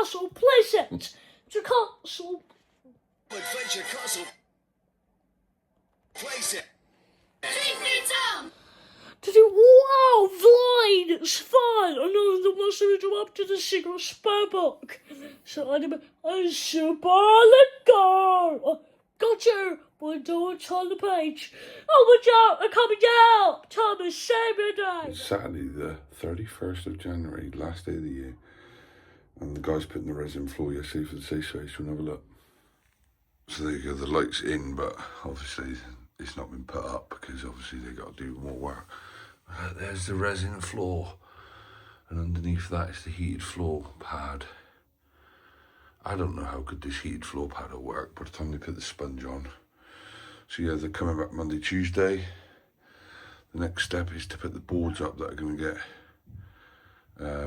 Castle, place it. To Castle. Adventure Castle. Place it. To do, wow, fine, it's fine. I know the must have interrupted the secret spell book. So I'm super go. Got you. Window on the page. Oh, watch out, I'm coming out. Thomas, save me day. Saturday the 31st of January, last day of the year. And the guy's putting the resin floor yesterday for the SAFESPACE. We'll have a look. So there you go, the light's in, but obviously it's not been put up because obviously they've got to do more work. There's the resin floor, and underneath that is the heated floor pad. I don't know how good this heated floor pad will work by the time they put the sponge on. So yeah, they're coming back Monday, Tuesday. The next step is to put the boards up that are going to get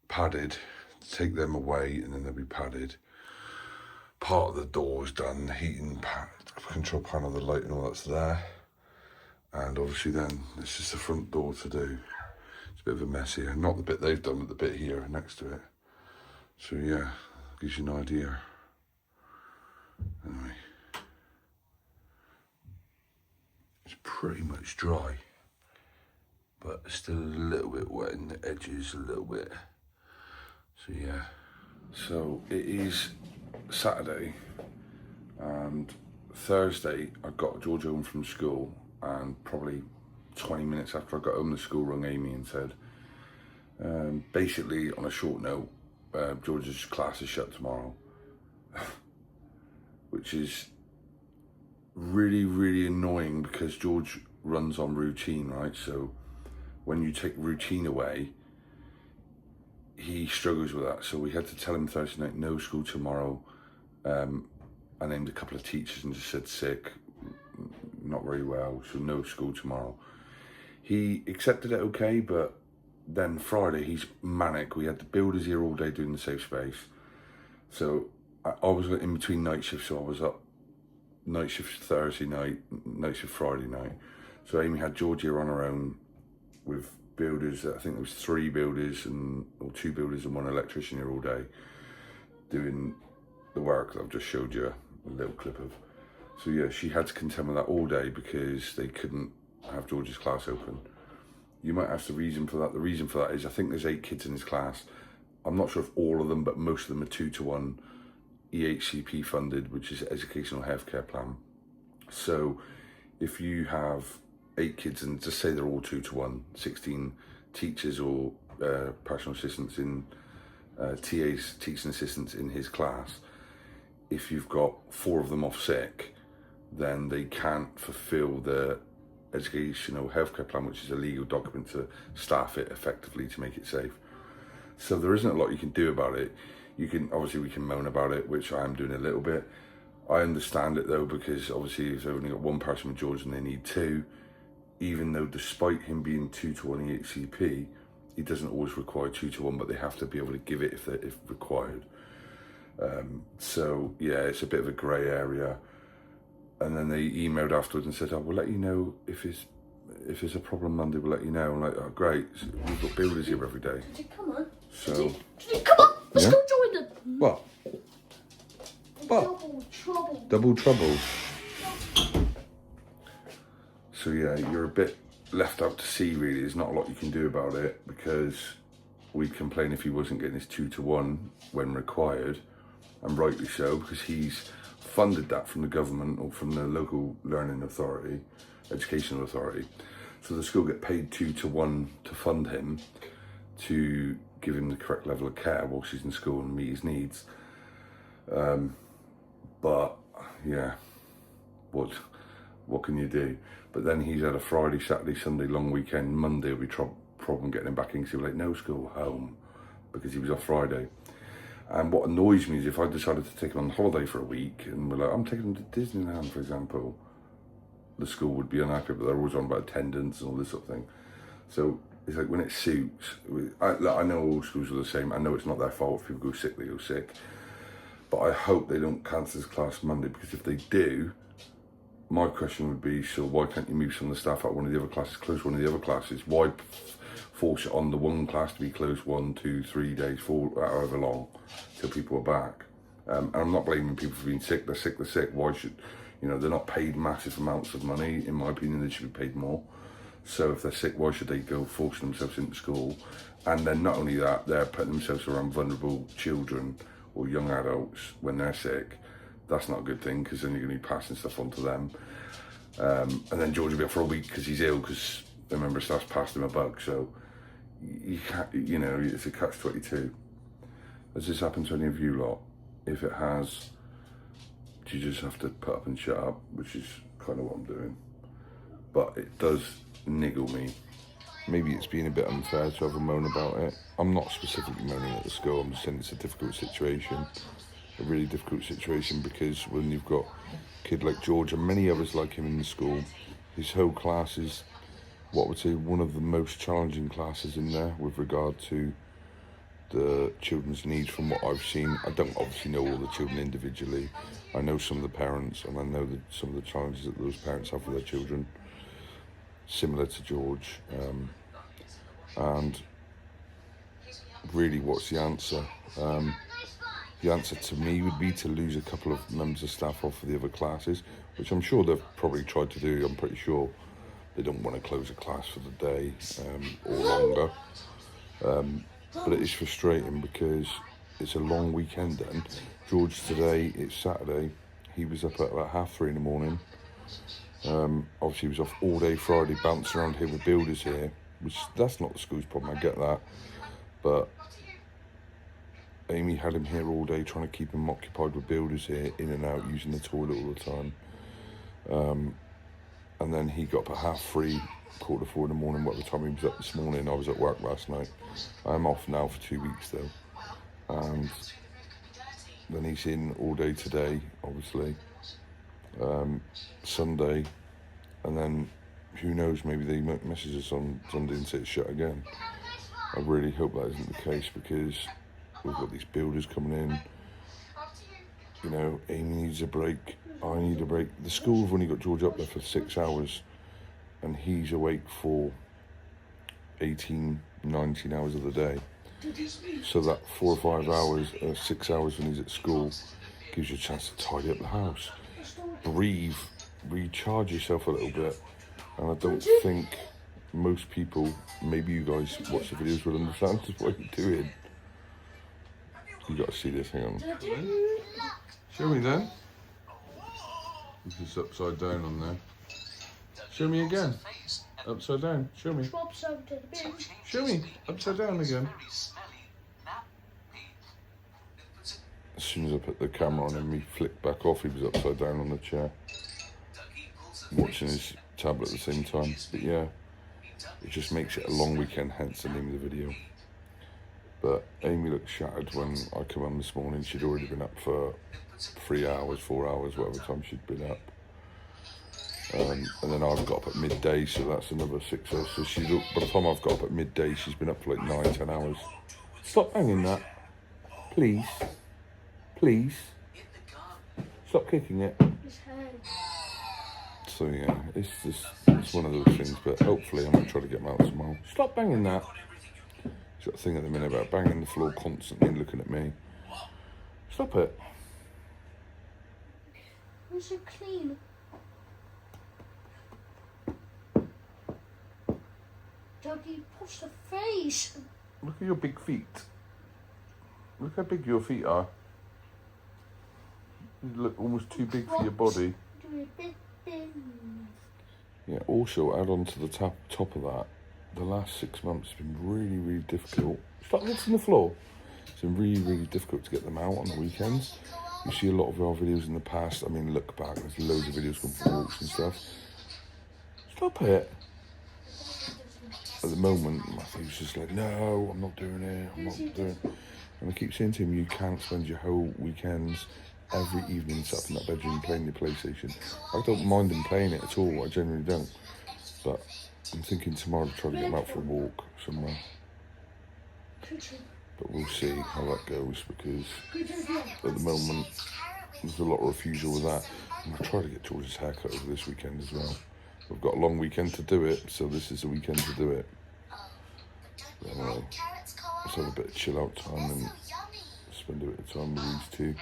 padded, take them away, and then they'll be padded. Part of the door's done, the heating control panel, the light and all that's there. And obviously then, this is the front door to do. It's a bit of a mess here. Not the bit they've done, but the bit here next to it. So yeah, gives you an idea. Anyway. It's pretty much dry. But still a little bit wet in the edges, a little bit. So yeah. So it is Saturday. And Thursday, I got George home from school. And probably 20 minutes after I got home, the school rang Amy and said, basically, on a short note, George's class is shut tomorrow. Which is really, really annoying because George runs on routine, right? So when you take routine away, he struggles with that. So we had to tell him Thursday night, no school tomorrow. I named a couple of teachers and just said sick, not very well, so no school tomorrow. He accepted it okay, but then Friday he's manic. We had the builders here all day doing the SAFESPACE. So I was in between night shifts, so I was up night shift Thursday night, night shift Friday night. So Amy had George here on her own with builders. I think there was 3 builders or 2 builders and 1 electrician here all day doing the work that I've just showed you a little clip of. So yeah, she had to contend with that all day because they couldn't have George's class open. You might ask the reason for that. The reason for that is I think there's 8 kids in his class. I'm not sure if all of them, but most of them are 2-to-1 EHCP funded, which is Educational Healthcare Plan. So if you have 8 kids and just say they're all 2-to-1, 16 teachers or personal assistants in TAs, teaching assistants in his class, if you've got 4 of them off sick, then they can't fulfill the Educational Healthcare Plan, which is a legal document to staff it effectively to make it safe. So there isn't a lot you can do about it. You can, obviously we can moan about it, which I am doing a little bit. I understand it though, because obviously if they've only got 1 person with George and they need 2, even though despite him being 2-to-1 EHCP, he doesn't always require 2-to-1, but they have to be able to give it if required. So yeah, it's a bit of a grey area. And then they emailed afterwards and said, oh, we'll let you know if there's a problem Monday, we'll let you know. I'm like, oh great, we've got builders here every day. Come on. So Come on, let's yeah? go join them. What? Double trouble. Double trouble. So yeah, you're a bit left out to sea really. There's not a lot you can do about it because we'd complain if he wasn't getting his 2-to-1 when required, and rightly so, because he's funded that from the government or from the local learning authority, educational authority. So the school get paid 2-to-1 to fund him, to give him the correct level of care while he's in school and meet his needs. But yeah, what can you do? But then he's had a Friday, Saturday, Sunday long weekend. Monday will be problem getting him back in because he'll be like, no school, home, because he was off Friday. And what annoys me is if I decided to take him on holiday for a week and we're like, I'm taking him to Disneyland, for example, the school would be unhappy, but they're always on about attendance and all this sort of thing. So it's like when it suits, I know all schools are the same. I know it's not their fault. If people go sick, they go sick. But I hope they don't cancel this class Monday, because if they do, my question would be, so why can't you move some of the staff out of one of the other classes, close one of the other classes? Why force it on the one class to be closed 1, 2, 3 days, 4, however long, till people are back. And I'm not blaming people for being sick. They're sick, they're sick. Why should, you know, they're not paid massive amounts of money. In my opinion, they should be paid more. So if they're sick, why should they go forcing themselves into school? And then not only that, they're putting themselves around vulnerable children or young adults when they're sick. That's not a good thing, because then you're going to be passing stuff on to them. And then George will be up for a week because he's ill, because the member of staff's passed him a bug. So you can't, you know, it's a catch-22. Has this happened to any of you lot? If it has, you just have to put up and shut up, which is kind of what I'm doing. But it does niggle me. Maybe it's been a bit unfair to have a moan about it. I'm not specifically moaning at the school, I'm just saying it's a difficult situation. A really difficult situation, because when you've got a kid like George and many others like him in the school, his whole class is, what I would say, one of the most challenging classes in there with regard to the children's needs from what I've seen. I don't obviously know all the children individually. I know some of the parents, and I know that some of the challenges that those parents have with their children, similar to George. And really, what's the answer? The answer to me would be to lose a couple of members of staff off of the other classes, which I'm sure they've probably tried to do. I'm pretty sure they don't want to close a class for the day or longer. But it is frustrating because it's a long weekend then. George today, it's Saturday, he was up at about 3:30 in the morning. Obviously he was off all day Friday, bouncing around here with builders here, which that's not the school's problem, I get that. But Amy had him here all day, trying to keep him occupied with builders here, in and out, using the toilet all the time. And then he got up at 3:30, 4:45 in the morning. By the time he was up this morning, I was at work last night. I'm off now for 2 weeks though. And then he's in all day today, obviously. Sunday, and then who knows, maybe they might message us on Sunday and say it's shut again. I really hope that isn't the case, because we've got these builders coming in. You know, Amy needs a break, I need a break. The school have only got George up there for 6 hours, and he's awake for 18, 19 hours of the day. So that 4 or 5 hours, 6 hours when he's at school, gives you a chance to tidy up the house, breathe, recharge yourself a little bit. And I don't think most people, maybe you guys watch the videos, will understand what you're doing. You got to see this, hang on. Show me then. This is upside down on there. Show me again. Upside down, show me. Show me, upside down again. As soon as I put the camera on him, he flicked back off, he was upside down on the chair, watching his tablet at the same time. But yeah, it just makes it a long weekend, hence the name of the video. But Amy looked shattered when I come on this morning. She'd already been up for 3 hours, 4 hours, whatever time she'd been up. And then I've got up at midday, so that's another 6 hours. So she's up, by the time I've got up at midday, she's been up for like 9, 10 hours. Stop banging that, please. Please. Stop kicking it. So yeah, it's one of those things, but hopefully I'm going to try to get him out tomorrow. Stop banging that. He's got a thing at the minute about banging the floor constantly and looking at me. Stop it. It's so clean. Doggy, push the face. Look at your big feet. Look how big your feet are. You look almost too big for your body. Yeah, also add on to the top of that, the last 6 months have been really, really difficult. Stop hitting the floor. It's been really, really difficult to get them out on the weekends. You see a lot of our videos in the past. I mean, look back, there's loads of videos going for walks and stuff. Stop it. At the moment, Matthew's just like, no, I'm not doing it, I'm not doing it. And I keep saying to him, you can't spend your whole weekends every evening sat in that bedroom playing your PlayStation. I don't mind him playing it at all, I genuinely don't. But I'm thinking tomorrow to try to get him out for a walk somewhere. But we'll see how that goes, because at the moment there's a lot of refusal with that. I'm going to try to get George's haircut over this weekend as well. We've got a long weekend to do it, so this is the weekend to do it. Anyway, let's have a bit of chill out time and spend a bit of time with these two.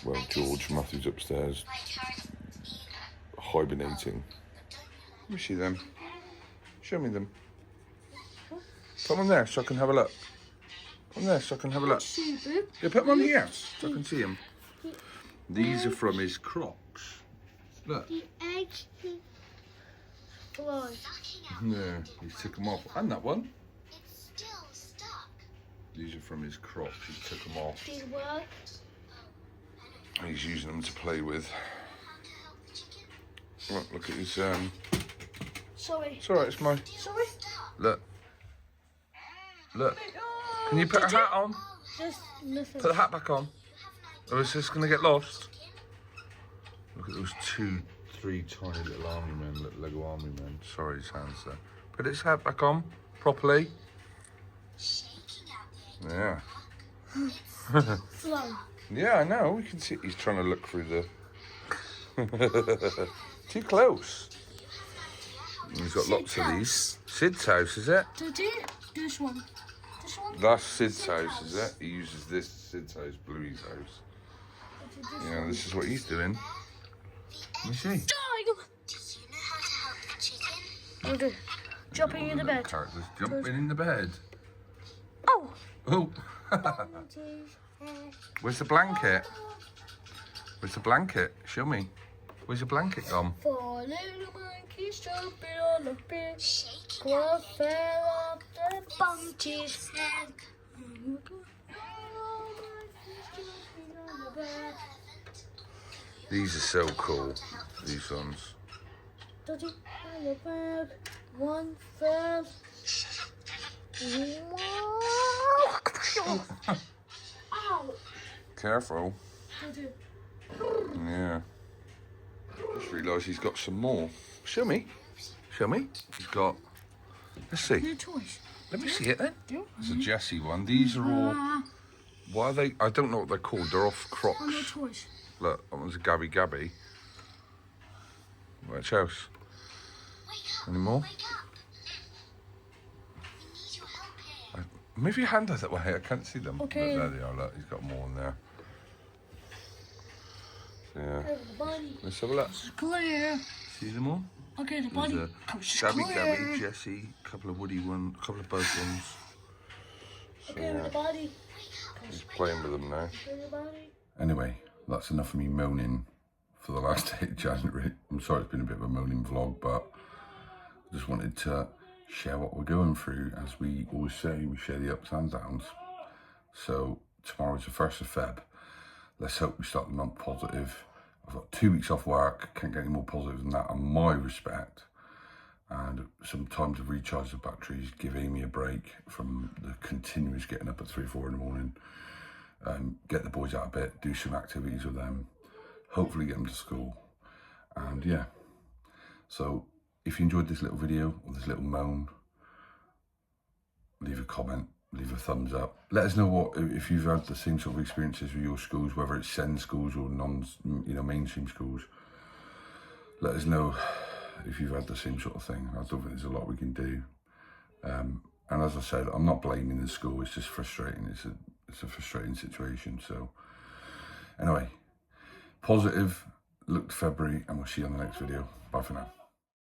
Well, George, Matthew's upstairs hibernating. Let me see them. Show me them. Put them on there so I can have a look. Put them there so I can have a look. Yeah, put them on here so I can see them. These are from his Crocs. Look. The eggs fly. Yeah, he's took them off. And that one. It's still stuck. These are from his Crocs. He took them off. These work. And he's using them to play with. How to help the chicken? Look, look at his Sorry. It's alright, it's my Sorry. look. Look. Can you put a hat on? Just listen. Put the hat back on. Or is this gonna get lost? Look at those 2, 3 tiny little army men, little Lego army men. Sorry, his hands there. Put his hat back on properly. Shaking out there. Yeah. Flow. Yeah, I know. We can see he's trying to look through the. Too close. And he's got lots of these. Sid's house, is it? This one. This one. That's Sid's house, is it? He uses this Sid's house, Bluey's house. Yeah, this is what he's doing. Let me see. Did you know how to help the chicken? Okay. Jumping in the bed. Characters jumping in the bed. Oh. Oh. Where's the blanket? Where's the blanket? Show me. Where's the blanket gone? Four little monkeys jumping on the bed. Shaking One fell off the bumpy's head. These are so cool. These ones. Dodgy on the bed. One fell. Ow! Careful. Dodgy. Yeah. Just realised he's got some more. Show me. Show me. He's got. Let's see. New toys. Let me see it then. Yeah. It's a Jessie one. These are all. Why are they? I don't know what they're called. They're off Oh, Crocs. no toys. Look, that one's a Gabby Gabby. Which house? Wake up. Any more? Wake up. We need your help here. Move your hand out that way. I can't see them. Okay. Look, there they are. Look, he's got more in there. Yeah. Everybody. Let's have a look. It's clear. See them all? Okay, the There's body. a It's Gabby clear. Gabby, Jessie, a couple of Woody ones, a couple of Buzz ones. So, Okay, the body. he's playing with them now. Everybody. Anyway, that's enough of me moaning for the last day of January. I'm sorry it's been a bit of a moaning vlog, but I just wanted to share what we're going through. As we always say, we share the ups and downs. So tomorrow's the 1st of Feb. Let's hope we start the month positive. I've got 2 weeks off work, can't get any more positive than that, on my respect. And some time to recharge the batteries, give Amy a break from the continuous getting up at 3 or 4 in the morning. Get the boys out a bit, do some activities with them, hopefully get them to school. And yeah, so if you enjoyed this little video or this little moan, leave a comment, leave a thumbs up. Let us know what, if you've had the same sort of experiences with your schools, whether it's SEND schools or mainstream schools. Let us know if you've had the same sort of thing. I don't think there's a lot we can do. And as I said, I'm not blaming the school. It's just frustrating. It's a frustrating situation. So anyway, positive, look to February, and we'll see you on the next video. Bye for now.